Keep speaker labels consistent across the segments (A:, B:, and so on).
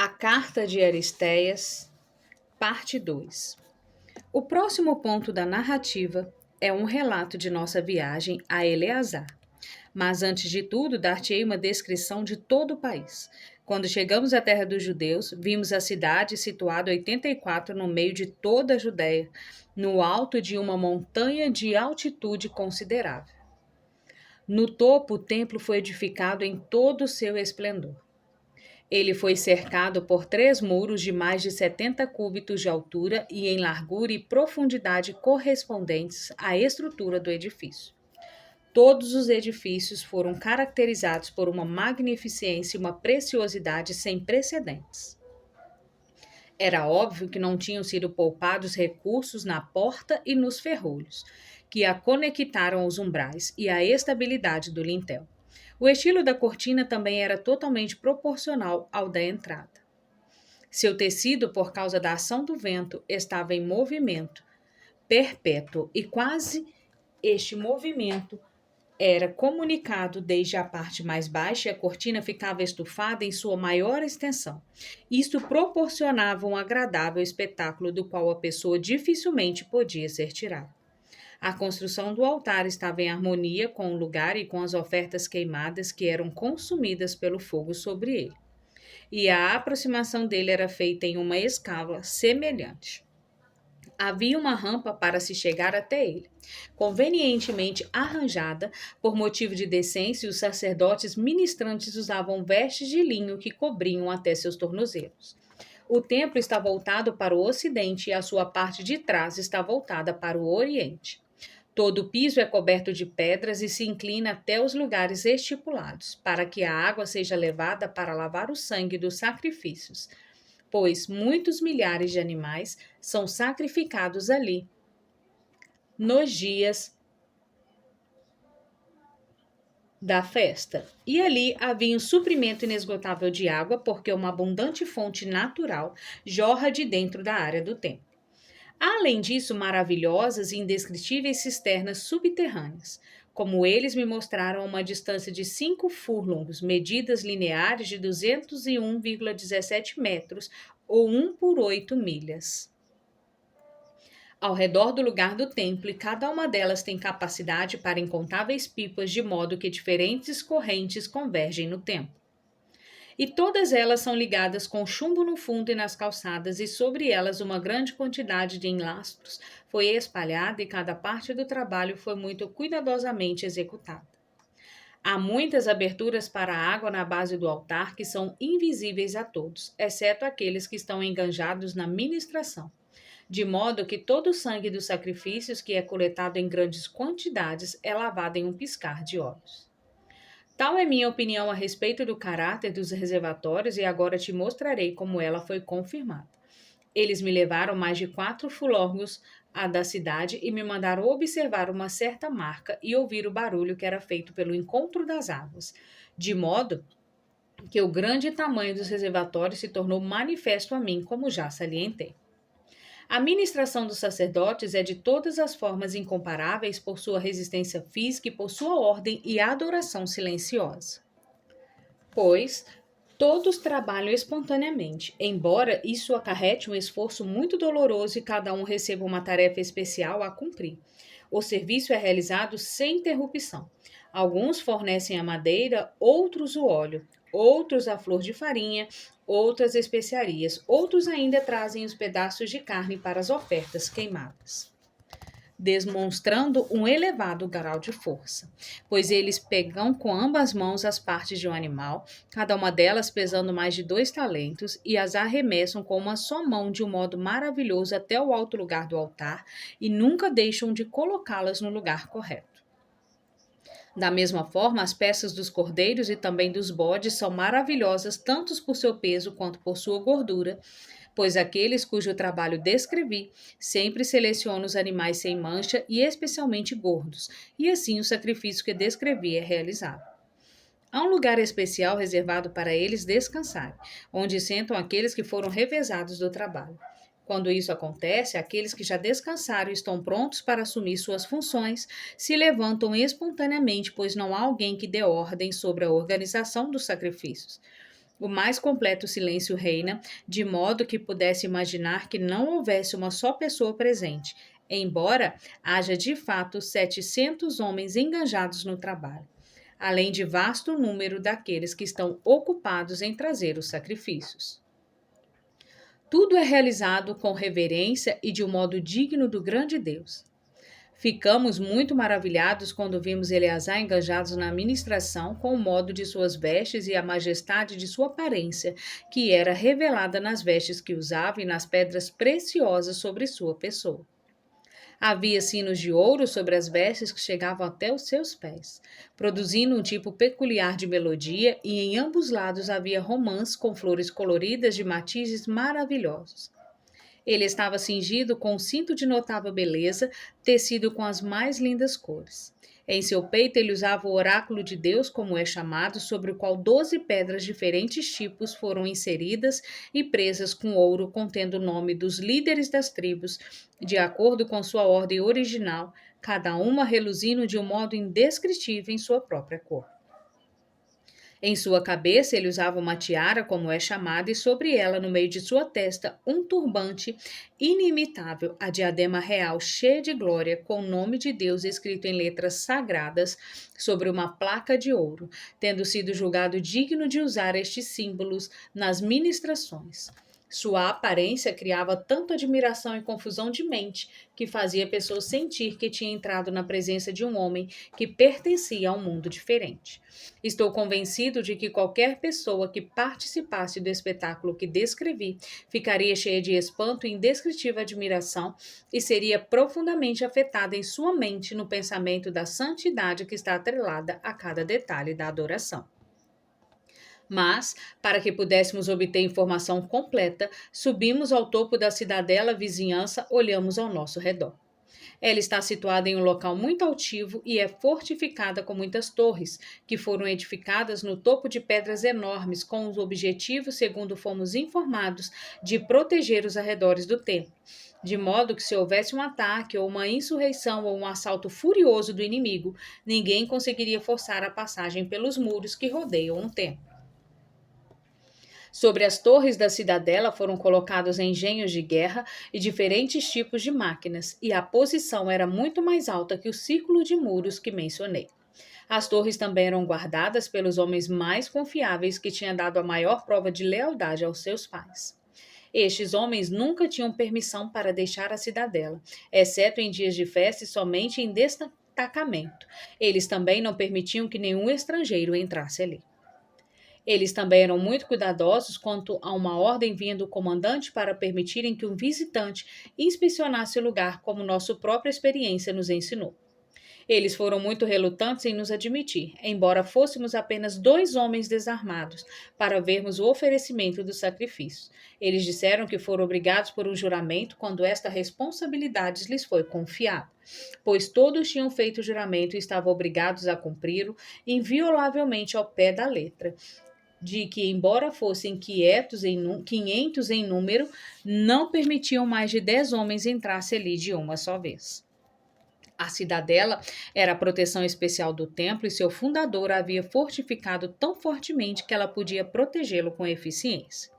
A: A Carta de Aristéias, parte 2. O próximo ponto da narrativa é um relato de nossa viagem a Eleazar. Mas antes de tudo, dar-te-ei uma descrição de todo o país. Quando chegamos à terra dos judeus, vimos a cidade situada 84 no meio de toda a Judéia, no alto de uma montanha de altitude considerável. No topo, o templo foi edificado em todo o seu esplendor. Ele foi cercado por 3 muros de mais de 70 cúbitos de altura e em largura e profundidade correspondentes à estrutura do edifício. Todos os edifícios foram caracterizados por uma magnificência e uma preciosidade sem precedentes. Era óbvio que não tinham sido poupados recursos na porta e nos ferrolhos, que a conectaram aos umbrais e à estabilidade do lintel. O estilo da cortina também era totalmente proporcional ao da entrada. Seu tecido, por causa da ação do vento, estava em movimento perpétuo e quase este movimento era comunicado desde a parte mais baixa e a cortina ficava estufada em sua maior extensão. Isto proporcionava um agradável espetáculo do qual a pessoa dificilmente podia ser tirada. A construção do altar estava em harmonia com o lugar e com as ofertas queimadas que eram consumidas pelo fogo sobre ele. E a aproximação dele era feita em uma escala semelhante. Havia uma rampa para se chegar até ele, convenientemente arranjada por motivo de decência, e os sacerdotes ministrantes usavam vestes de linho que cobriam até seus tornozelos. O templo está voltado para o ocidente e a sua parte de trás está voltada para o oriente. Todo o piso é coberto de pedras e se inclina até os lugares estipulados, para que a água seja levada para lavar o sangue dos sacrifícios, pois muitos milhares de animais são sacrificados ali nos dias da festa. E ali havia um suprimento inesgotável de água, porque uma abundante fonte natural jorra de dentro da área do templo. Além disso, maravilhosas e indescritíveis cisternas subterrâneas, como eles me mostraram a uma distância de 5 furlongos, medidas lineares de 201,17 metros, ou 1 por 8 milhas. Ao redor do lugar do templo, e cada uma delas tem capacidade para incontáveis pipas, de modo que diferentes correntes convergem no templo. E todas elas são ligadas com chumbo no fundo e nas calçadas, e sobre elas uma grande quantidade de enlastros foi espalhada, e cada parte do trabalho foi muito cuidadosamente executada. Há muitas aberturas para a água na base do altar que são invisíveis a todos, exceto aqueles que estão enganjados na ministração, de modo que todo o sangue dos sacrifícios, que é coletado em grandes quantidades, é lavado em um piscar de olhos. Tal é minha opinião a respeito do caráter dos reservatórios, e agora te mostrarei como ela foi confirmada. Eles me levaram mais de 4 furlongos da cidade e me mandaram observar uma certa marca e ouvir o barulho que era feito pelo encontro das águas, de modo que o grande tamanho dos reservatórios se tornou manifesto a mim, como já salientei. A ministração dos sacerdotes é de todas as formas incomparáveis por sua resistência física e por sua ordem e adoração silenciosa. Pois todos trabalham espontaneamente, embora isso acarrete um esforço muito doloroso e cada um receba uma tarefa especial a cumprir. O serviço é realizado sem interrupção. Alguns fornecem a madeira, outros o óleo, outros a flor de farinha, outras especiarias, outros ainda trazem os pedaços de carne para as ofertas queimadas, demonstrando um elevado grau de força, pois eles pegam com ambas mãos as partes de um animal, cada uma delas pesando mais de 2 talentos, e as arremessam com uma só mão de um modo maravilhoso até o alto lugar do altar, e nunca deixam de colocá-las no lugar correto. Da mesma forma, as peças dos cordeiros e também dos bodes são maravilhosas tanto por seu peso quanto por sua gordura, pois aqueles cujo trabalho descrevi sempre selecionam os animais sem mancha e especialmente gordos, e assim o sacrifício que descrevi é realizado. Há um lugar especial reservado para eles descansarem, onde sentam aqueles que foram revezados do trabalho. Quando isso acontece, aqueles que já descansaram e estão prontos para assumir suas funções se levantam espontaneamente, pois não há alguém que dê ordem sobre a organização dos sacrifícios. O mais completo silêncio reina, de modo que pudesse imaginar que não houvesse uma só pessoa presente, embora haja de fato 700 homens engajados no trabalho, além de vasto número daqueles que estão ocupados em trazer os sacrifícios. Tudo é realizado com reverência e de um modo digno do grande Deus. Ficamos muito maravilhados quando vimos Eleazar engajados na ministração com o modo de suas vestes e a majestade de sua aparência, que era revelada nas vestes que usava e nas pedras preciosas sobre sua pessoa. Havia sinos de ouro sobre as vestes que chegavam até os seus pés, produzindo um tipo peculiar de melodia, e em ambos lados havia romãs com flores coloridas de matizes maravilhosos. Ele estava cingido com um cinto de notável beleza, tecido com as mais lindas cores. Em seu peito ele usava o oráculo de Deus, como é chamado, sobre o qual 12 pedras de diferentes tipos foram inseridas e presas com ouro, contendo o nome dos líderes das tribos, de acordo com sua ordem original, cada uma reluzindo de um modo indescritível em sua própria cor. Em sua cabeça ele usava uma tiara, como é chamada, e sobre ela, no meio de sua testa, um turbante inimitável, a diadema real cheia de glória, com o nome de Deus escrito em letras sagradas sobre uma placa de ouro, tendo sido julgado digno de usar estes símbolos nas ministrações. Sua aparência criava tanto admiração e confusão de mente que fazia pessoas sentir que tinha entrado na presença de um homem que pertencia a um mundo diferente. Estou convencido de que qualquer pessoa que participasse do espetáculo que descrevi ficaria cheia de espanto e indescritível admiração e seria profundamente afetada em sua mente no pensamento da santidade que está atrelada a cada detalhe da adoração. Mas, para que pudéssemos obter informação completa, subimos ao topo da cidadela vizinhança, olhamos ao nosso redor. Ela está situada em um local muito altivo e é fortificada com muitas torres, que foram edificadas no topo de pedras enormes, com os objetivos, segundo fomos informados, de proteger os arredores do templo. De modo que, se houvesse um ataque, ou uma insurreição, ou um assalto furioso do inimigo, ninguém conseguiria forçar a passagem pelos muros que rodeiam o templo. Sobre as torres da cidadela foram colocados engenhos de guerra e diferentes tipos de máquinas, e a posição era muito mais alta que o círculo de muros que mencionei. As torres também eram guardadas pelos homens mais confiáveis que tinham dado a maior prova de lealdade aos seus pais. Estes homens nunca tinham permissão para deixar a cidadela, exceto em dias de festa e somente em destacamento. Eles também não permitiam que nenhum estrangeiro entrasse ali. Eles também eram muito cuidadosos quanto a uma ordem vinda do comandante para permitirem que um visitante inspecionasse o lugar, como nossa própria experiência nos ensinou. Eles foram muito relutantes em nos admitir, embora fôssemos apenas 2 homens desarmados, para vermos o oferecimento do sacrifício. Eles disseram que foram obrigados por um juramento quando esta responsabilidade lhes foi confiada, pois todos tinham feito o juramento e estavam obrigados a cumpri-lo inviolavelmente ao pé da letra, de que, embora fossem 500 em número, não permitiam mais de 10 homens entrassem ali de uma só vez. A cidadela era a proteção especial do templo e seu fundador a havia fortificado tão fortemente que ela podia protegê-lo com eficiência.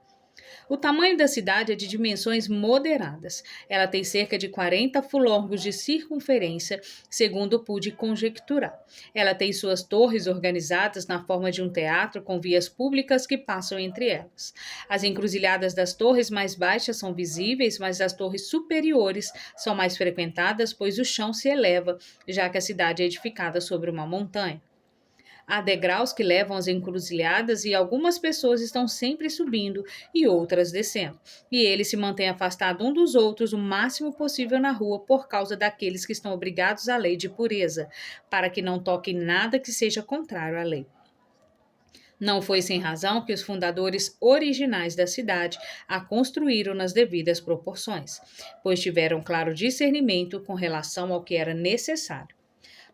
A: O tamanho da cidade é de dimensões moderadas. Ela tem cerca de 40 fulongos de circunferência, segundo pude conjecturar. Ela tem suas torres organizadas na forma de um teatro com vias públicas que passam entre elas. As encruzilhadas das torres mais baixas são visíveis, mas as torres superiores são mais frequentadas, pois o chão se eleva, já que a cidade é edificada sobre uma montanha. Há degraus que levam às encruzilhadas e algumas pessoas estão sempre subindo e outras descendo. E eles se mantêm afastados um dos outros o máximo possível na rua por causa daqueles que estão obrigados à lei de pureza, para que não toquem nada que seja contrário à lei. Não foi sem razão que os fundadores originais da cidade a construíram nas devidas proporções, pois tiveram claro discernimento com relação ao que era necessário.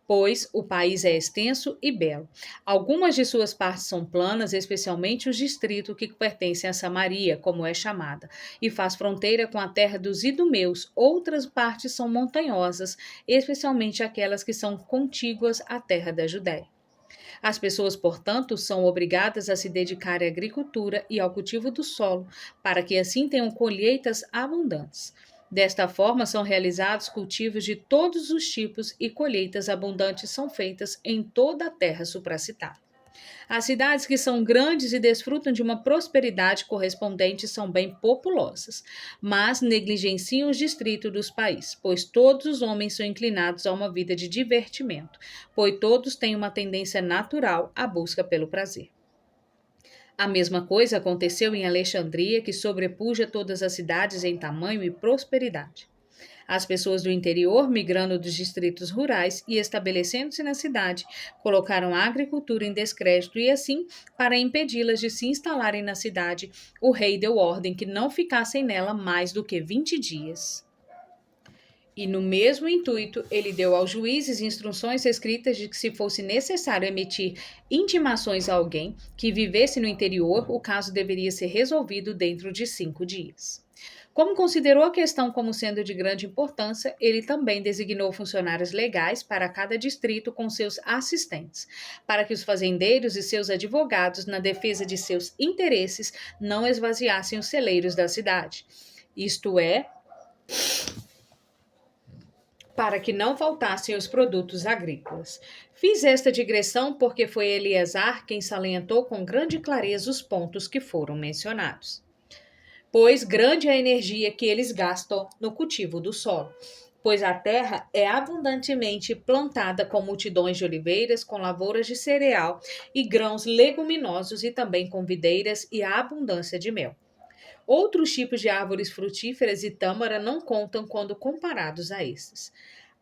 A: Pois o país é extenso e belo. Algumas de suas partes são planas, especialmente os distritos que pertencem a Samaria, como é chamada, e faz fronteira com a terra dos idumeus. Outras partes são montanhosas, especialmente aquelas que são contíguas à terra da Judéia. As pessoas, portanto, são obrigadas a se dedicar à agricultura e ao cultivo do solo, para que assim tenham colheitas abundantes. Desta forma, são realizados cultivos de todos os tipos e colheitas abundantes são feitas em toda a terra supracitada. As cidades que são grandes e desfrutam de uma prosperidade correspondente são bem populosas, mas negligenciam os distritos dos países, pois todos os homens são inclinados a uma vida de divertimento, pois todos têm uma tendência natural à busca pelo prazer. A mesma coisa aconteceu em Alexandria, que sobrepuja todas as cidades em tamanho e prosperidade. As pessoas do interior, migrando dos distritos rurais e estabelecendo-se na cidade, colocaram a agricultura em descrédito e, assim, para impedi-las de se instalarem na cidade, o rei deu ordem que não ficassem nela mais do que 20 dias. E no mesmo intuito, ele deu aos juízes instruções escritas de que, se fosse necessário emitir intimações a alguém que vivesse no interior, o caso deveria ser resolvido dentro de 5 dias. Como considerou a questão como sendo de grande importância, ele também designou funcionários legais para cada distrito com seus assistentes, para que os fazendeiros e seus advogados, na defesa de seus interesses, não esvaziassem os celeiros da cidade. Isto é, para que não faltassem os produtos agrícolas. Fiz esta digressão porque foi Eleazar quem salientou com grande clareza os pontos que foram mencionados. Pois grande é a energia que eles gastam no cultivo do solo, pois a terra é abundantemente plantada com multidões de oliveiras, com lavouras de cereal e grãos leguminosos e também com videiras e a abundância de mel. Outros tipos de árvores frutíferas e tâmara não contam quando comparados a estes.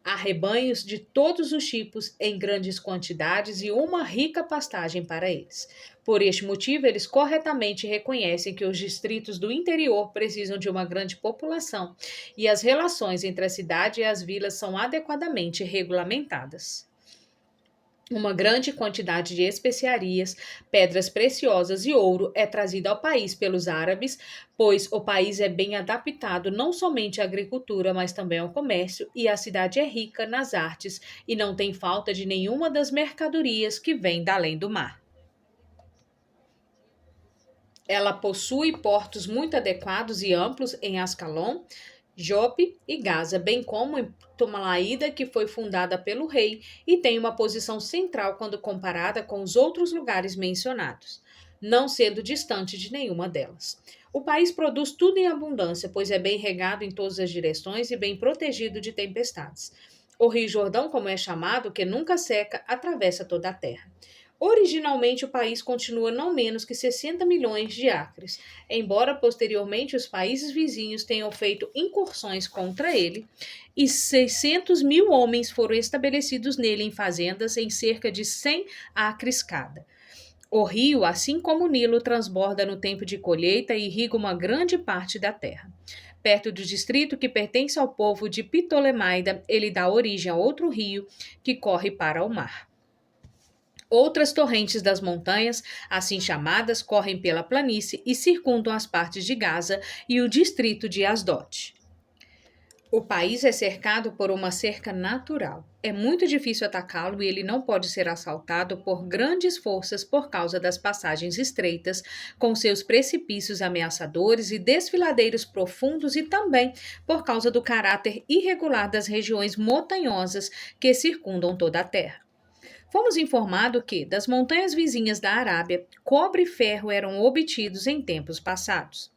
A: Há rebanhos de todos os tipos em grandes quantidades e uma rica pastagem para eles. Por este motivo, eles corretamente reconhecem que os distritos do interior precisam de uma grande população e as relações entre a cidade e as vilas são adequadamente regulamentadas. Uma grande quantidade de especiarias, pedras preciosas e ouro é trazida ao país pelos árabes, pois o país é bem adaptado não somente à agricultura, mas também ao comércio, e a cidade é rica nas artes e não tem falta de nenhuma das mercadorias que vêm da além do mar. Ela possui portos muito adequados e amplos em Ascalon, Jope e Gaza, bem como em Ptolemaida, que foi fundada pelo rei e tem uma posição central quando comparada com os outros lugares mencionados, não sendo distante de nenhuma delas. O país produz tudo em abundância, pois é bem regado em todas as direções e bem protegido de tempestades. O Rio Jordão, como é chamado, que nunca seca, atravessa toda a terra. Originalmente, o país continua não menos que 60 milhões de acres, embora posteriormente os países vizinhos tenham feito incursões contra ele, e 600 mil homens foram estabelecidos nele em fazendas em cerca de 100 acres cada. O rio, assim como o Nilo, transborda no tempo de colheita e irriga uma grande parte da terra. Perto do distrito que pertence ao povo de Ptolemaida, ele dá origem a outro rio que corre para o mar. Outras torrentes das montanhas, assim chamadas, correm pela planície e circundam as partes de Gaza e o distrito de Asdod. O país é cercado por uma cerca natural. É muito difícil atacá-lo e ele não pode ser assaltado por grandes forças por causa das passagens estreitas, com seus precipícios ameaçadores e desfiladeiros profundos, e também por causa do caráter irregular das regiões montanhosas que circundam toda a terra. Fomos informados que, das montanhas vizinhas da Arábia, cobre e ferro eram obtidos em tempos passados.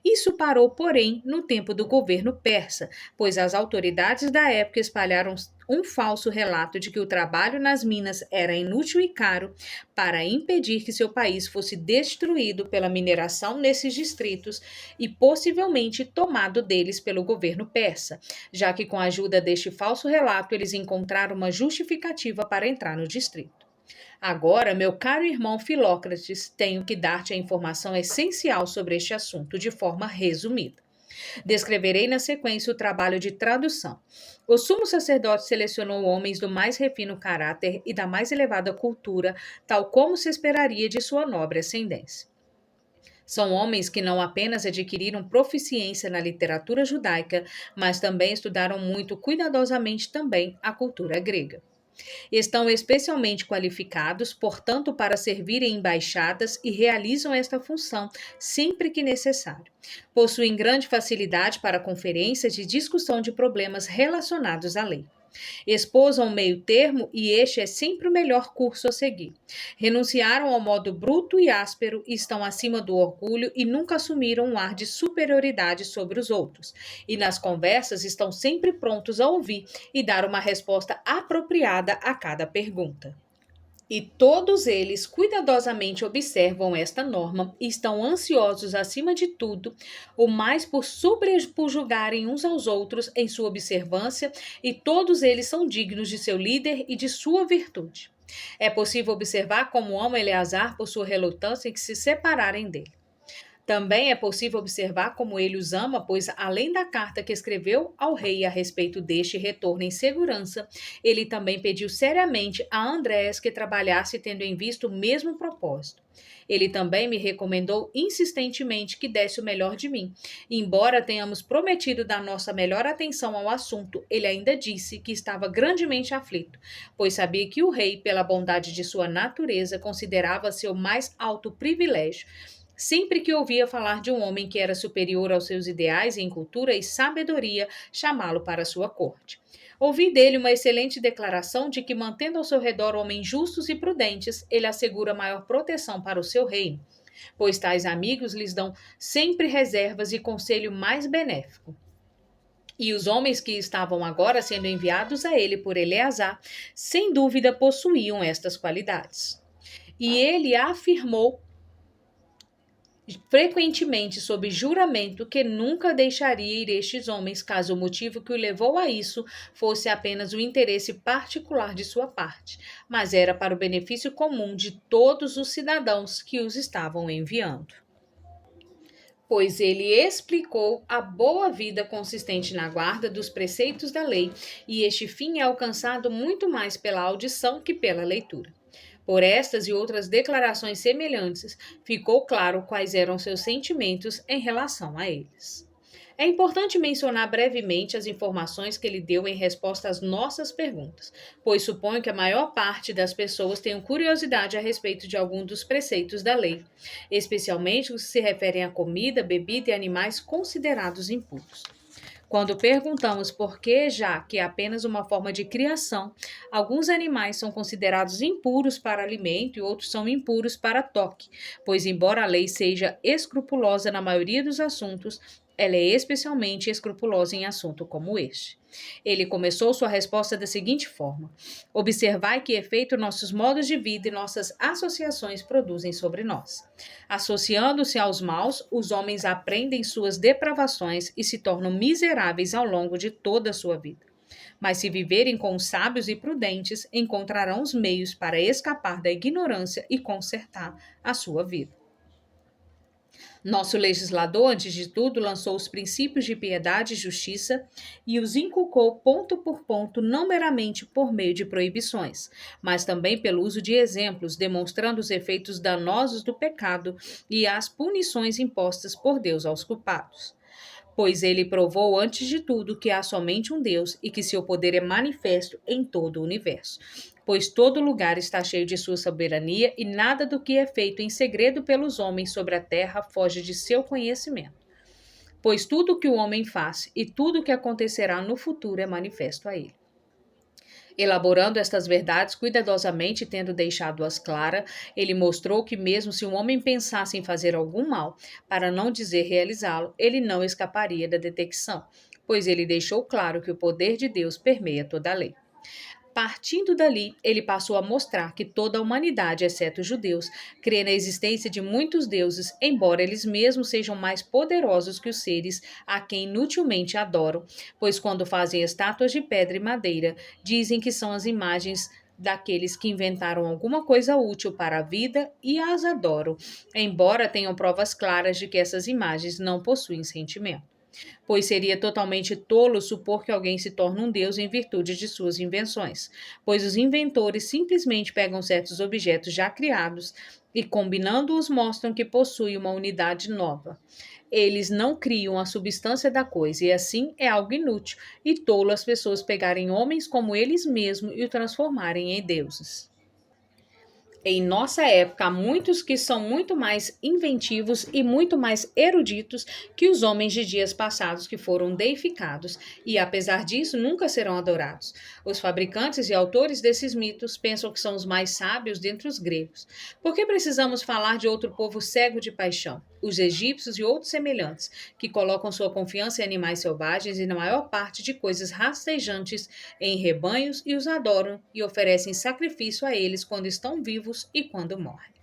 A: Isso parou, porém, no tempo do governo persa, pois as autoridades da época espalharam um falso relato de que o trabalho nas minas era inútil e caro para impedir que seu país fosse destruído pela mineração nesses distritos e possivelmente tomado deles pelo governo persa, já que com a ajuda deste falso relato eles encontraram uma justificativa para entrar no distrito. Agora, meu caro irmão Filócrates, tenho que dar-te a informação essencial sobre este assunto de forma resumida. Descreverei na sequência o trabalho de tradução. O sumo sacerdote selecionou homens do mais refino caráter e da mais elevada cultura, tal como se esperaria de sua nobre ascendência. São homens que não apenas adquiriram proficiência na literatura judaica, mas também estudaram muito cuidadosamente também a cultura grega. Estão especialmente qualificados, portanto, para servir em embaixadas e realizam esta função sempre que necessário. Possuem grande facilidade para conferências e discussão de problemas relacionados à lei. Esposam um meio termo e este é sempre o melhor curso a seguir. Renunciaram ao modo bruto e áspero, estão acima do orgulho e nunca assumiram um ar de superioridade sobre os outros. E nas conversas estão sempre prontos a ouvir e dar uma resposta apropriada a cada pergunta. E todos eles cuidadosamente observam esta norma e estão ansiosos, acima de tudo, o mais por subjugarem uns aos outros em sua observância, e todos eles são dignos de seu líder e de sua virtude. É possível observar como ama Eleazar por sua relutância em que se separarem dele. Também é possível observar como ele os ama, pois, além da carta que escreveu ao rei a respeito deste retorno em segurança, ele também pediu seriamente a Andrés que trabalhasse tendo em vista o mesmo propósito. Ele também me recomendou insistentemente que desse o melhor de mim. Embora tenhamos prometido dar nossa melhor atenção ao assunto, ele ainda disse que estava grandemente aflito, pois sabia que o rei, pela bondade de sua natureza, considerava seu mais alto privilégio sempre que ouvia falar de um homem que era superior aos seus ideais em cultura e sabedoria, chamá-lo para sua corte. Ouvi dele uma excelente declaração de que, mantendo ao seu redor homens justos e prudentes, ele assegura maior proteção para o seu reino, pois tais amigos lhes dão sempre reservas e conselho mais benéfico. E os homens que estavam agora sendo enviados a ele por Eleazar, sem dúvida possuíam estas qualidades. E ele afirmou frequentemente sob juramento que nunca deixaria ir estes homens, caso o motivo que o levou a isso fosse apenas o interesse particular de sua parte, mas era para o benefício comum de todos os cidadãos que os estavam enviando. Pois ele explicou a boa vida consistente na guarda dos preceitos da lei, e este fim é alcançado muito mais pela audição que pela leitura. Por estas e outras declarações semelhantes, ficou claro quais eram seus sentimentos em relação a eles. É importante mencionar brevemente as informações que ele deu em resposta às nossas perguntas, pois suponho que a maior parte das pessoas tenham curiosidade a respeito de algum dos preceitos da lei, especialmente os que se referem à comida, bebida e animais considerados impuros. Quando perguntamos por que, já que é apenas uma forma de criação, alguns animais são considerados impuros para alimento e outros são impuros para toque, pois, embora a lei seja escrupulosa na maioria dos assuntos, ela é especialmente escrupulosa em assunto como este. Ele começou sua resposta da seguinte forma: observai que efeito nossos modos de vida e nossas associações produzem sobre nós. Associando-se aos maus, os homens aprendem suas depravações e se tornam miseráveis ao longo de toda a sua vida. Mas se viverem com os sábios e prudentes, encontrarão os meios para escapar da ignorância e consertar a sua vida. Nosso legislador, antes de tudo, lançou os princípios de piedade e justiça e os inculcou ponto por ponto, não meramente por meio de proibições, mas também pelo uso de exemplos, demonstrando os efeitos danosos do pecado e as punições impostas por Deus aos culpados. Pois ele provou antes de tudo que há somente um Deus e que seu poder é manifesto em todo o universo. Pois todo lugar está cheio de sua soberania e nada do que é feito em segredo pelos homens sobre a terra foge de seu conhecimento. Pois tudo o que o homem faz e tudo o que acontecerá no futuro é manifesto a ele. Elaborando estas verdades cuidadosamente e tendo deixado-as claras, ele mostrou que mesmo se um homem pensasse em fazer algum mal, para não dizer realizá-lo, ele não escaparia da detecção, pois ele deixou claro que o poder de Deus permeia toda a lei. Partindo dali, ele passou a mostrar que toda a humanidade, exceto os judeus, crê na existência de muitos deuses, embora eles mesmos sejam mais poderosos que os seres a quem inutilmente adoram, pois quando fazem estátuas de pedra e madeira, dizem que são as imagens daqueles que inventaram alguma coisa útil para a vida e as adoram, embora tenham provas claras de que essas imagens não possuem sentimento. Pois seria totalmente tolo supor que alguém se torna um deus em virtude de suas invenções, pois os inventores simplesmente pegam certos objetos já criados e combinando-os mostram que possuem uma unidade nova. Eles não criam a substância da coisa, e assim é algo inútil e tolo as pessoas pegarem homens como eles mesmos e o transformarem em deuses. Em nossa época, há muitos que são muito mais inventivos e muito mais eruditos que os homens de dias passados que foram deificados, e apesar disso, nunca serão adorados. Os fabricantes e autores desses mitos pensam que são os mais sábios dentre os gregos. Por que precisamos falar de outro povo cego de paixão? Os egípcios e outros semelhantes, que colocam sua confiança em animais selvagens e na maior parte de coisas rastejantes em rebanhos e os adoram e oferecem sacrifício a eles quando estão vivos e quando morrem.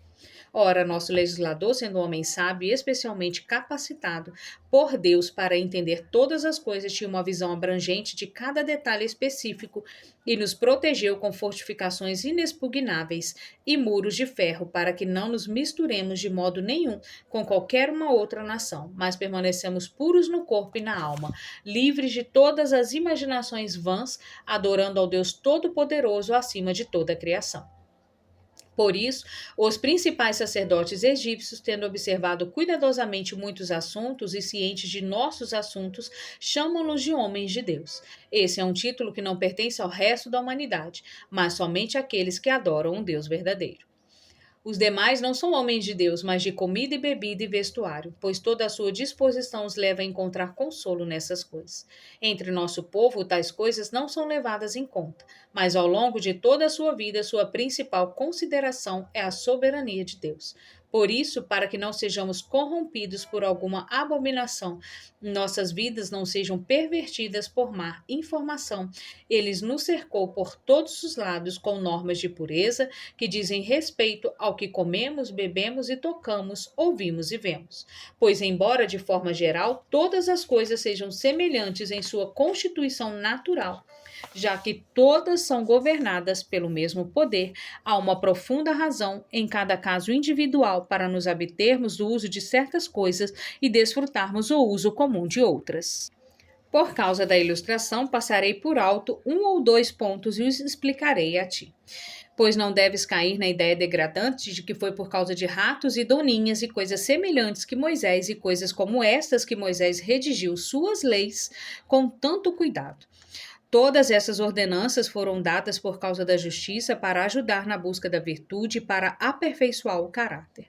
A: Ora, nosso legislador, sendo um homem sábio e especialmente capacitado por Deus para entender todas as coisas, tinha uma visão abrangente de cada detalhe específico e nos protegeu com fortificações inexpugnáveis e muros de ferro para que não nos misturemos de modo nenhum com qualquer uma outra nação, mas permanecemos puros no corpo e na alma, livres de todas as imaginações vãs, adorando ao Deus Todo-Poderoso acima de toda a criação. Por isso, os principais sacerdotes egípcios, tendo observado cuidadosamente muitos assuntos e cientes de nossos assuntos, chamam-nos de homens de Deus. Esse é um título que não pertence ao resto da humanidade, mas somente àqueles que adoram um Deus verdadeiro. Os demais não são homens de Deus, mas de comida e bebida e vestuário, pois toda a sua disposição os leva a encontrar consolo nessas coisas. Entre nosso povo, tais coisas não são levadas em conta, mas ao longo de toda a sua vida, sua principal consideração é a soberania de Deus. Por isso, para que não sejamos corrompidos por alguma abominação, nossas vidas não sejam pervertidas por má informação, ele nos cercou por todos os lados com normas de pureza que dizem respeito ao que comemos, bebemos e tocamos, ouvimos e vemos. Pois, embora de forma geral todas as coisas sejam semelhantes em sua constituição natural, já que todas são governadas pelo mesmo poder, há uma profunda razão em cada caso individual para nos abstermos do uso de certas coisas e desfrutarmos o uso comum de outras. Por causa da ilustração, passarei por alto um ou dois pontos e os explicarei a ti. Pois não deves cair na ideia degradante de que foi por causa de ratos e doninhas e coisas semelhantes que Moisés e coisas como estas que Moisés redigiu suas leis com tanto cuidado. Todas essas ordenanças foram dadas por causa da justiça para ajudar na busca da virtude e para aperfeiçoar o caráter.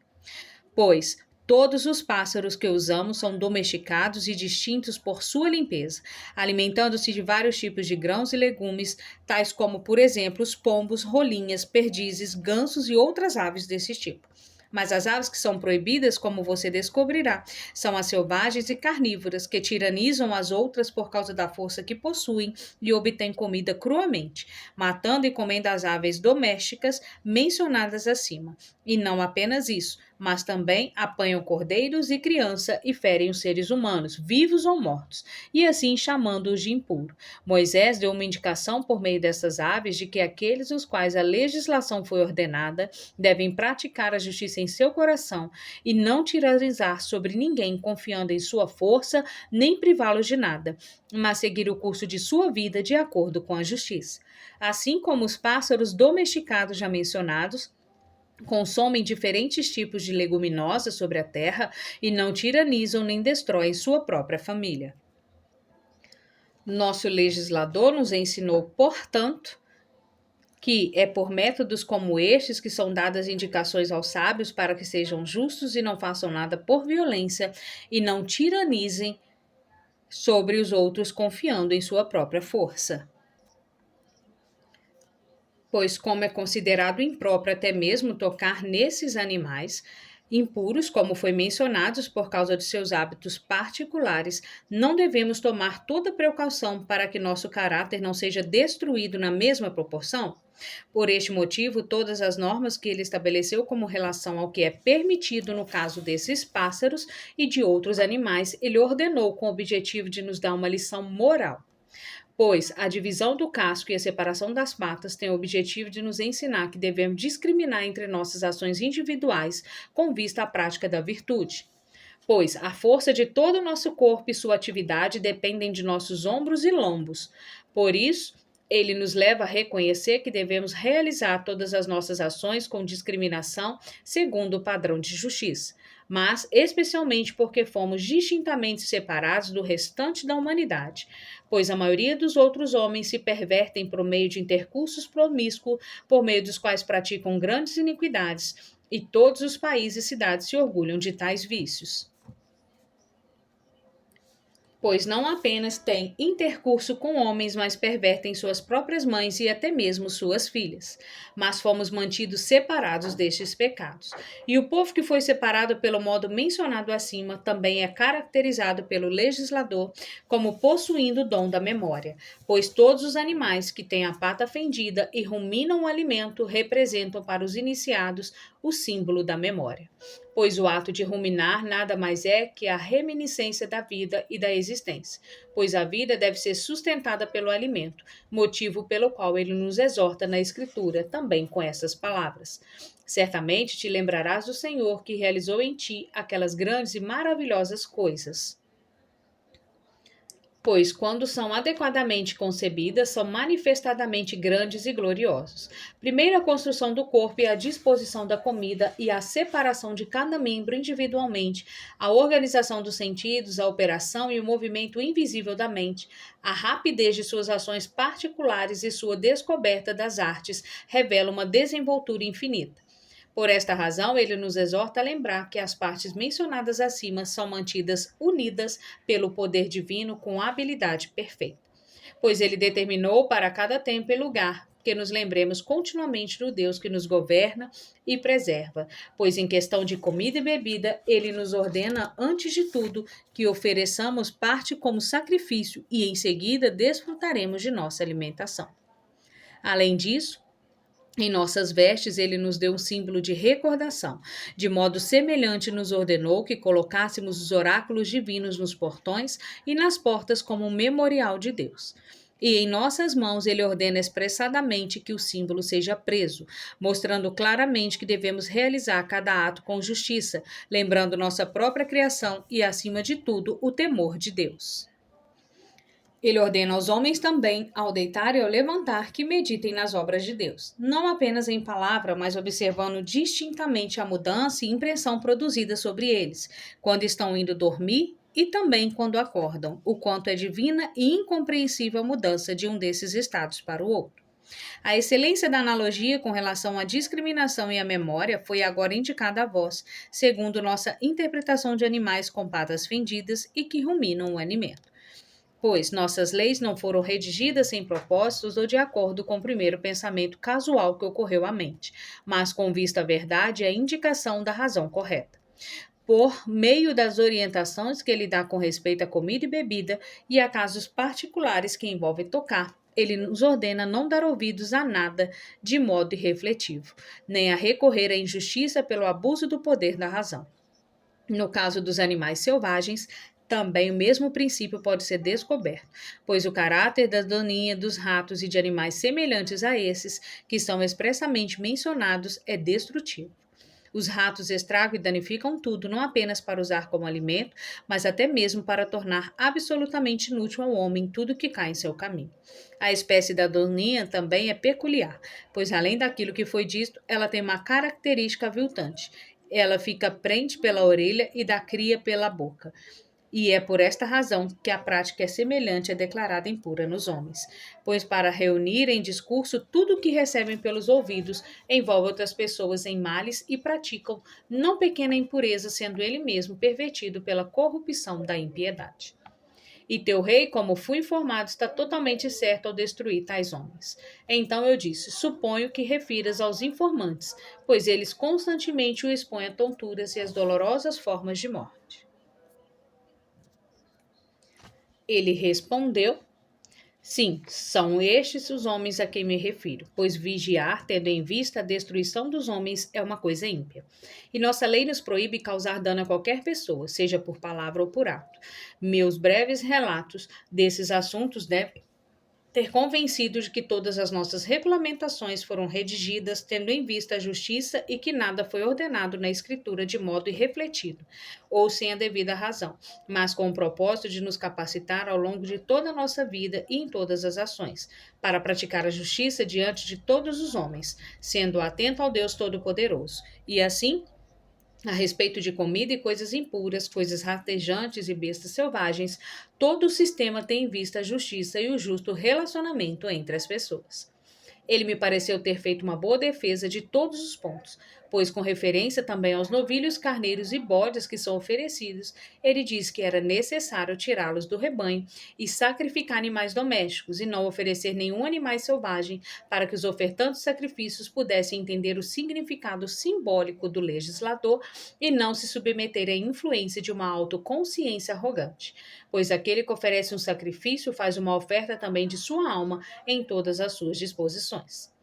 A: Pois todos os pássaros que usamos são domesticados e distintos por sua limpeza, alimentando-se de vários tipos de grãos e legumes, tais como, por exemplo, os pombos, rolinhas, perdizes, gansos e outras aves desse tipo. Mas as aves que são proibidas, como você descobrirá, são as selvagens e carnívoras, que tiranizam as outras por causa da força que possuem e obtêm comida cruamente, matando e comendo as aves domésticas mencionadas acima. E não apenas isso, mas também apanham cordeiros e criança e ferem os seres humanos, vivos ou mortos, e assim chamando-os de impuro. Moisés deu uma indicação por meio dessas aves de que aqueles os quais a legislação foi ordenada devem praticar a justiça em seu coração e não tiranizar sobre ninguém confiando em sua força, nem privá-los de nada, mas seguir o curso de sua vida de acordo com a justiça. Assim como os pássaros domesticados já mencionados, consomem diferentes tipos de leguminosas sobre a terra e não tiranizam nem destroem sua própria família. Nosso legislador nos ensinou, portanto, que é por métodos como estes que são dadas indicações aos sábios para que sejam justos e não façam nada por violência e não tiranizem sobre os outros confiando em sua própria força. Pois, como é considerado impróprio até mesmo tocar nesses animais impuros, como foi mencionados por causa de seus hábitos particulares, não devemos tomar toda precaução para que nosso caráter não seja destruído na mesma proporção? Por este motivo, todas as normas que ele estabeleceu como relação ao que é permitido no caso desses pássaros e de outros animais, ele ordenou com o objetivo de nos dar uma lição moral. Pois a divisão do casco e a separação das patas têm o objetivo de nos ensinar que devemos discriminar entre nossas ações individuais com vista à prática da virtude. Pois a força de todo o nosso corpo e sua atividade dependem de nossos ombros e lombos. Por isso, Ele nos leva a reconhecer que devemos realizar todas as nossas ações com discriminação segundo o padrão de justiça, mas especialmente porque fomos distintamente separados do restante da humanidade, pois a maioria dos outros homens se pervertem por meio de intercursos promíscuos, por meio dos quais praticam grandes iniquidades, e todos os países e cidades se orgulham de tais vícios. Pois não apenas têm intercurso com homens, mas pervertem suas próprias mães e até mesmo suas filhas. Mas fomos mantidos separados destes pecados. E o povo que foi separado pelo modo mencionado acima também é caracterizado pelo legislador como possuindo o dom da memória, pois todos os animais que têm a pata fendida e ruminam o alimento representam para os iniciados o símbolo da memória, pois o ato de ruminar nada mais é que a reminiscência da vida e da existência, pois a vida deve ser sustentada pelo alimento, motivo pelo qual ele nos exorta na Escritura, também com essas palavras. Certamente te lembrarás do Senhor que realizou em ti aquelas grandes e maravilhosas coisas, pois, quando são adequadamente concebidas, são manifestadamente grandes e gloriosos. Primeiro, a construção do corpo e a disposição da comida e a separação de cada membro individualmente, a organização dos sentidos, a operação e o movimento invisível da mente, a rapidez de suas ações particulares e sua descoberta das artes revela uma desenvoltura infinita. Por esta razão, ele nos exorta a lembrar que as partes mencionadas acima são mantidas unidas pelo poder divino com habilidade perfeita, pois ele determinou para cada tempo e lugar que nos lembremos continuamente do Deus que nos governa e preserva, pois em questão de comida e bebida, ele nos ordena, antes de tudo, que ofereçamos parte como sacrifício e em seguida desfrutaremos de nossa alimentação. Além disso, em nossas vestes, ele nos deu um símbolo de recordação. De modo semelhante, nos ordenou que colocássemos os oráculos divinos nos portões e nas portas como um memorial de Deus. E em nossas mãos, ele ordena expressadamente que o símbolo seja preso, mostrando claramente que devemos realizar cada ato com justiça, lembrando nossa própria criação e, acima de tudo, o temor de Deus. Ele ordena aos homens também, ao deitar e ao levantar, que meditem nas obras de Deus, não apenas em palavra, mas observando distintamente a mudança e impressão produzida sobre eles, quando estão indo dormir e também quando acordam, o quanto é divina e incompreensível a mudança de um desses estados para o outro. A excelência da analogia com relação à discriminação e à memória foi agora indicada a vós, segundo nossa interpretação de animais com patas fendidas e que ruminam o alimento, pois nossas leis não foram redigidas sem propósitos ou de acordo com o primeiro pensamento casual que ocorreu à mente, mas com vista à verdade e à indicação da razão correta, por meio das orientações que ele dá com respeito à comida e bebida e a casos particulares que envolvem tocar. Ele nos ordena não dar ouvidos a nada de modo irrefletivo, nem a recorrer à injustiça pelo abuso do poder da razão. No caso dos animais selvagens, também o mesmo princípio pode ser descoberto, pois o caráter da doninha, dos ratos e de animais semelhantes a esses, que são expressamente mencionados, é destrutivo. Os ratos estragam e danificam tudo, não apenas para usar como alimento, mas até mesmo para tornar absolutamente inútil ao homem tudo que cai em seu caminho. A espécie da doninha também é peculiar, pois além daquilo que foi dito, ela tem uma característica aviltante. Ela fica prende pela orelha e dá cria pela boca. E é por esta razão que a prática é semelhante à declarada impura nos homens, pois para reunir em discurso tudo o que recebem pelos ouvidos, envolve outras pessoas em males e praticam não pequena impureza, sendo ele mesmo pervertido pela corrupção da impiedade. E teu rei, como fui informado, está totalmente certo ao destruir tais homens. Então eu disse: suponho que refiras aos informantes, pois eles constantemente o expõem a tonturas e as dolorosas formas de morte. Ele respondeu: sim, são estes os homens a quem me refiro, pois vigiar, tendo em vista a destruição dos homens, é uma coisa ímpia. E nossa lei nos proíbe causar dano a qualquer pessoa, seja por palavra ou por ato. Meus breves relatos desses assuntos devem ter convencido de que todas as nossas regulamentações foram redigidas tendo em vista a justiça e que nada foi ordenado na Escritura de modo irrefletido, ou sem a devida razão, mas com o propósito de nos capacitar ao longo de toda a nossa vida e em todas as ações, para praticar a justiça diante de todos os homens, sendo atento ao Deus Todo-Poderoso, e assim a respeito de comida e coisas impuras, coisas rastejantes e bestas selvagens, todo o sistema tem em vista a justiça e o justo relacionamento entre as pessoas. Ele me pareceu ter feito uma boa defesa de todos os pontos, pois, com referência também aos novilhos, carneiros e bodes que são oferecidos, ele diz que era necessário tirá-los do rebanho e sacrificar animais domésticos, e não oferecer nenhum animal selvagem, para que os ofertantes de sacrifícios pudessem entender o significado simbólico do legislador e não se submeter à influência de uma autoconsciência arrogante, pois aquele que oferece um sacrifício faz uma oferta também de sua alma em todas as suas disposições.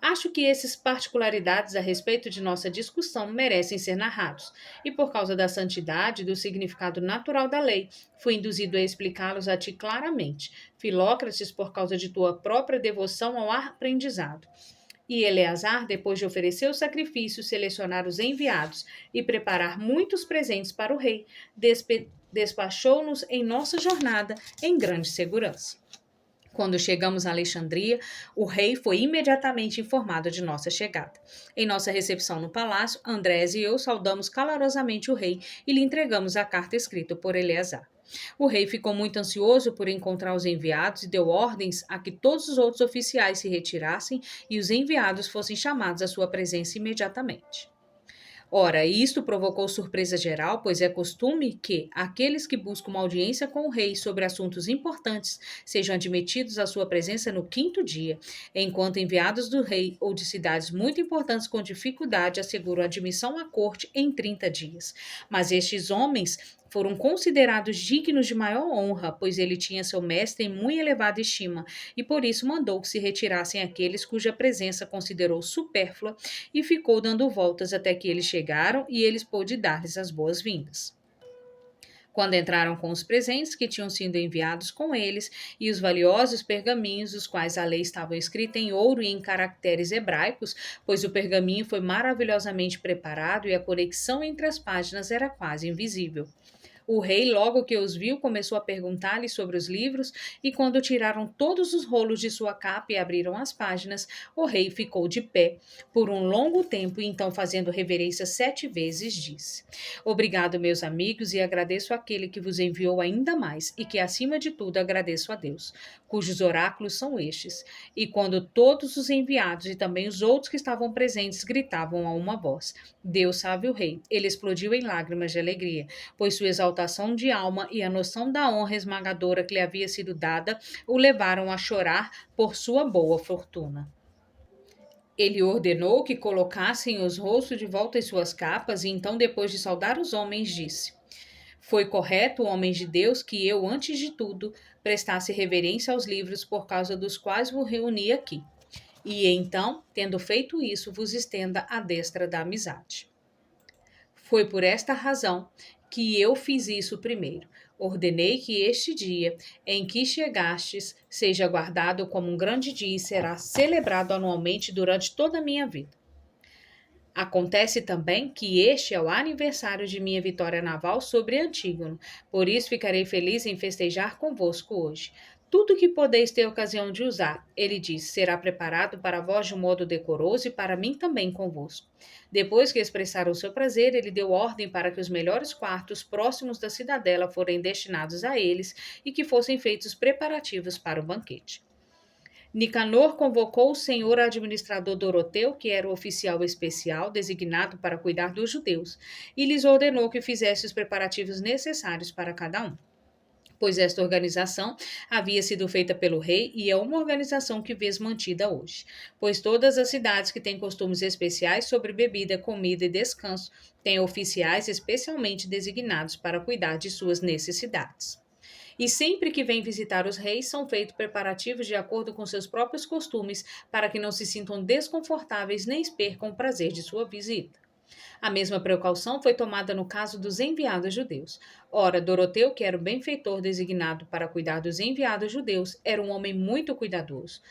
A: Acho que essas particularidades a respeito de nossa discussão merecem ser narrados, e por causa da santidade e do significado natural da lei, fui induzido a explicá-los a ti claramente, Filócrates, por causa de tua própria devoção ao aprendizado. E Eleazar, depois de oferecer o sacrifício, selecionar os enviados e preparar muitos presentes para o rei, despachou-nos em nossa jornada em grande segurança. Quando chegamos a Alexandria, o rei foi imediatamente informado de nossa chegada. Em nossa recepção no palácio, Andrés e eu saudamos calorosamente o rei e lhe entregamos a carta escrita por Eleazar. O rei ficou muito ansioso por encontrar os enviados e deu ordens a que todos os outros oficiais se retirassem e os enviados fossem chamados à sua presença imediatamente. Ora, isto provocou surpresa geral, pois é costume que aqueles que buscam uma audiência com o rei sobre assuntos importantes sejam admitidos à sua presença no quinto dia, enquanto enviados do rei ou de cidades muito importantes com dificuldade asseguram admissão à corte em 30 dias. Mas estes homens foram considerados dignos de maior honra, pois ele tinha seu mestre em muito elevada estima, e por isso mandou que se retirassem aqueles cuja presença considerou supérflua, e ficou dando voltas até que eles chegaram e eles pôde dar-lhes as boas-vindas. Quando entraram com os presentes que tinham sido enviados com eles e os valiosos pergaminhos, os quais a lei estava escrita em ouro e em caracteres hebraicos, pois o pergaminho foi maravilhosamente preparado e a conexão entre as páginas era quase invisível. O rei, logo que os viu, começou a perguntar-lhe sobre os livros, e quando tiraram todos os rolos de sua capa e abriram as páginas, o rei ficou de pé por um longo tempo e então, fazendo reverência 7 vezes, disse: Obrigado, meus amigos, e agradeço àquele que vos enviou ainda mais, e que, acima de tudo, agradeço a Deus, cujos oráculos são estes. E quando todos os enviados e também os outros que estavam presentes gritavam a uma voz: Deus salve o rei, ele explodiu em lágrimas de alegria, pois sua exaltação de alma e a noção da honra esmagadora que lhe havia sido dada o levaram a chorar por sua boa fortuna. Ele ordenou que colocassem os rostos de volta em suas capas e então, depois de saudar os homens, disse: Foi correto, homens de Deus, que eu, antes de tudo, prestasse reverência aos livros por causa dos quais vos reuni aqui. E então, tendo feito isso, vos estenda a destra da amizade. Foi por esta razão que eu fiz isso primeiro. Ordenei que este dia em que chegastes seja guardado como um grande dia e será celebrado anualmente durante toda a minha vida. Acontece também que este é o aniversário de minha vitória naval sobre Antígono, por isso ficarei feliz em festejar convosco hoje. Tudo que podeis ter ocasião de usar, ele disse, será preparado para vós de um modo decoroso e para mim também convosco. Depois que expressaram o seu prazer, ele deu ordem para que os melhores quartos próximos da cidadela forem destinados a eles e que fossem feitos preparativos para o banquete. Nicanor convocou o senhor administrador Doroteu, que era o oficial especial designado para cuidar dos judeus, e lhes ordenou que fizesse os preparativos necessários para cada um, pois esta organização havia sido feita pelo rei e é uma organização que vês mantida hoje, pois todas as cidades que têm costumes especiais sobre bebida, comida e descanso têm oficiais especialmente designados para cuidar de suas necessidades. E sempre que vêm visitar os reis, são feitos preparativos de acordo com seus próprios costumes, para que não se sintam desconfortáveis nem percam o prazer de sua visita. A mesma precaução foi tomada no caso dos enviados judeus. Ora, Doroteu, que era o benfeitor designado para cuidar dos enviados judeus, era um homem muito cuidadoso.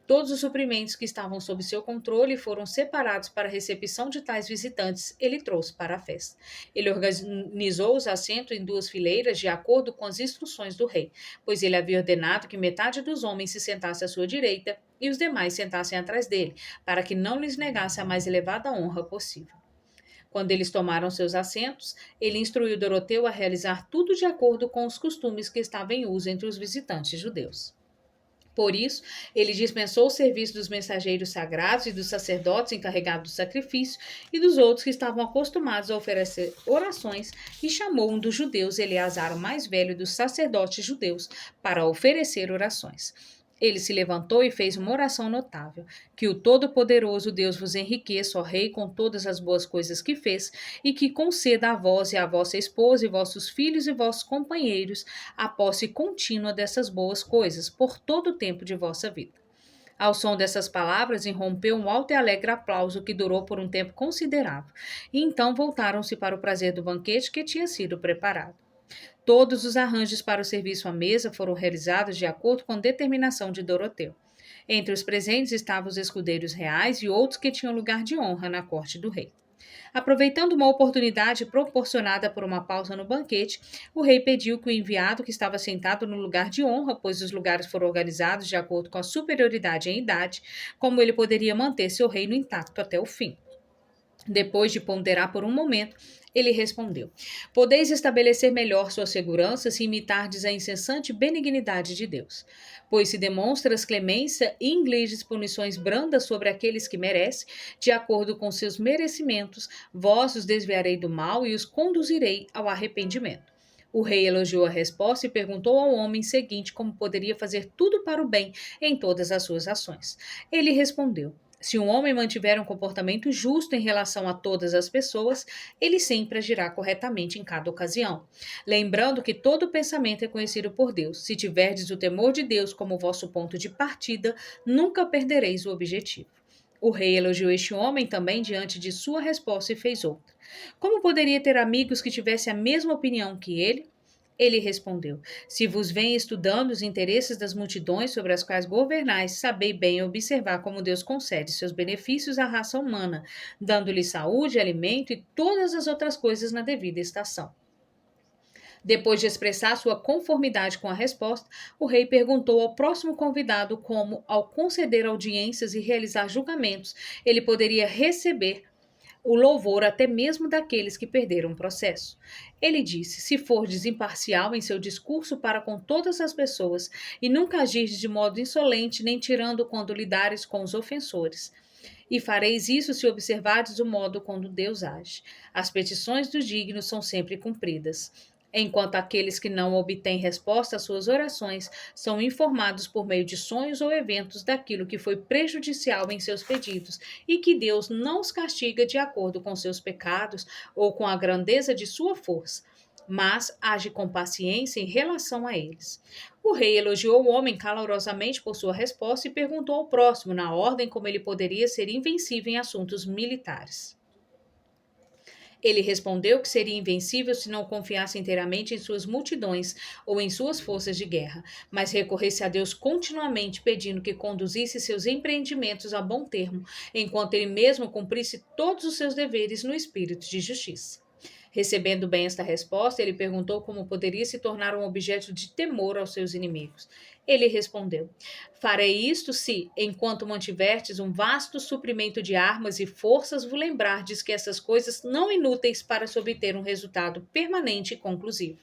A: Todos os suprimentos que estavam sob seu controle foram separados para a recepção de tais visitantes. Ele trouxe para a festa. Ele organizou os assentos em duas fileiras de acordo com as instruções do rei, pois ele havia ordenado que metade dos homens se sentasse à sua direita e os demais sentassem atrás dele, para que não lhes negasse a mais elevada honra possível. Quando eles tomaram seus assentos, ele instruiu Doroteu a realizar tudo de acordo com os costumes que estavam em uso entre os visitantes judeus. Por isso, ele dispensou o serviço dos mensageiros sagrados e dos sacerdotes encarregados do sacrifício e dos outros que estavam acostumados a oferecer orações e chamou um dos judeus, Eleazar, o mais velho dos sacerdotes judeus, para oferecer orações. Ele se levantou e fez uma oração notável. Que o Todo-Poderoso Deus vos enriqueça, ó Rei, com todas as boas coisas que fez, e que conceda a vós e à vossa esposa e vossos filhos e vossos companheiros a posse contínua dessas boas coisas, por todo o tempo de vossa vida. Ao som dessas palavras, irrompeu um alto e alegre aplauso que durou por um tempo considerável, e então voltaram-se para o prazer do banquete que tinha sido preparado. Todos os arranjos para o serviço à mesa foram realizados de acordo com a determinação de Doroteu. Entre os presentes estavam os escudeiros reais e outros que tinham lugar de honra na corte do rei. Aproveitando uma oportunidade proporcionada por uma pausa no banquete, o rei pediu que o enviado que estava sentado no lugar de honra, pois os lugares foram organizados de acordo com a superioridade em idade, como ele poderia manter seu reino intacto até o fim. Depois de ponderar por um momento, ele respondeu: Podeis estabelecer melhor sua segurança se imitardes a incessante benignidade de Deus. Pois se demonstras clemência e infliges punições brandas sobre aqueles que merecem, de acordo com seus merecimentos, vós os desviarei do mal e os conduzirei ao arrependimento. O rei elogiou a resposta e perguntou ao homem seguinte como poderia fazer tudo para o bem em todas as suas ações. Ele respondeu: Se um homem mantiver um comportamento justo em relação a todas as pessoas, ele sempre agirá corretamente em cada ocasião. Lembrando que todo pensamento é conhecido por Deus. Se tiverdes o temor de Deus como vosso ponto de partida, nunca perdereis o objetivo. O rei elogiou este homem também diante de sua resposta e fez outra. Como poderia ter amigos que tivessem a mesma opinião que ele? Ele respondeu: Se vos vem estudando os interesses das multidões sobre as quais governais, sabei bem observar como Deus concede seus benefícios à raça humana, dando-lhe saúde, alimento e todas as outras coisas na devida estação. Depois de expressar sua conformidade com a resposta, o rei perguntou ao próximo convidado como, ao conceder audiências e realizar julgamentos, ele poderia receber o louvor até mesmo daqueles que perderam o processo. Ele disse: Se fordes imparcial em seu discurso para com todas as pessoas, e nunca agirdes de modo insolente, nem tirando quando lidares com os ofensores. E fareis isso se observardes o modo como Deus age. As petições dos dignos são sempre cumpridas. Enquanto aqueles que não obtêm resposta às suas orações são informados por meio de sonhos ou eventos daquilo que foi prejudicial em seus pedidos e que Deus não os castiga de acordo com seus pecados ou com a grandeza de sua força, mas age com paciência em relação a eles. O rei elogiou o homem calorosamente por sua resposta e perguntou ao próximo, na ordem como ele poderia ser invencível em assuntos militares. Ele respondeu que seria invencível se não confiasse inteiramente em suas multidões ou em suas forças de guerra, mas recorresse a Deus continuamente pedindo que conduzisse seus empreendimentos a bom termo, enquanto ele mesmo cumprisse todos os seus deveres no espírito de justiça. Recebendo bem esta resposta, ele perguntou como poderia se tornar um objeto de temor aos seus inimigos. Ele respondeu: Farei isto se, enquanto mantiverdes um vasto suprimento de armas e forças, vos lembrardes que essas coisas não inúteis para se obter um resultado permanente e conclusivo.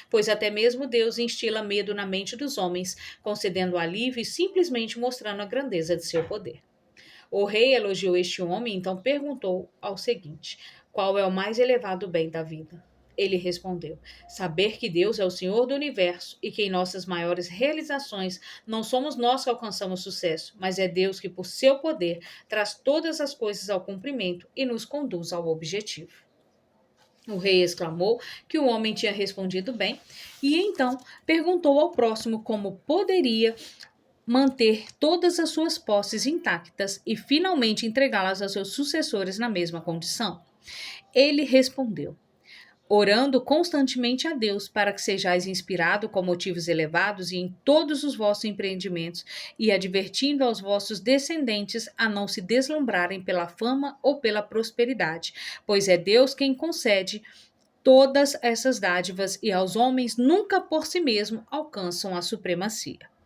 A: Pois até mesmo Deus instila medo na mente dos homens, concedendo alívio e simplesmente mostrando a grandeza de seu poder. O rei elogiou este homem e então perguntou ao seguinte: Qual é o mais elevado bem da vida? Ele respondeu: Saber que Deus é o Senhor do universo e que em nossas maiores realizações não somos nós que alcançamos sucesso, mas é Deus que, por seu poder, traz todas as coisas ao cumprimento e nos conduz ao objetivo. O rei exclamou que o homem tinha respondido bem e então perguntou ao próximo como poderia manter todas as suas posses intactas e finalmente entregá-las aos seus sucessores na mesma condição. Ele respondeu: orando constantemente a Deus para que sejais inspirado com motivos elevados e em todos os vossos empreendimentos, e advertindo aos vossos descendentes a não se deslumbrarem pela fama ou pela prosperidade, pois é Deus quem concede todas essas dádivas e aos homens nunca por si mesmo alcançam a supremacia.